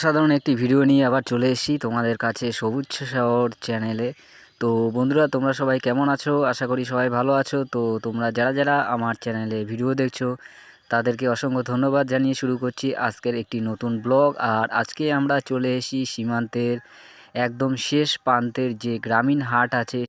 অসাধারণ একটি ভিডিও নিয়ে আবার চলে এসেছি তোমাদের কাছে সবুজ শহর চ্যানেলে। তো বন্ধুরা, তোমরা সবাই কেমন আছো? আশা করি সবাই ভালো আছো। তো তোমরা যারা যারা আমার চ্যানেলে ভিডিও দেখছো তাদেরকে অসংখ্য ধন্যবাদ জানিয়ে শুরু করছি আজকের একটি নতুন ব্লগ। আর আজকে আমরা চলে এসেছি সীমান্তের একদম শেষ প্রান্তের যে গ্রামীণ হাট আছে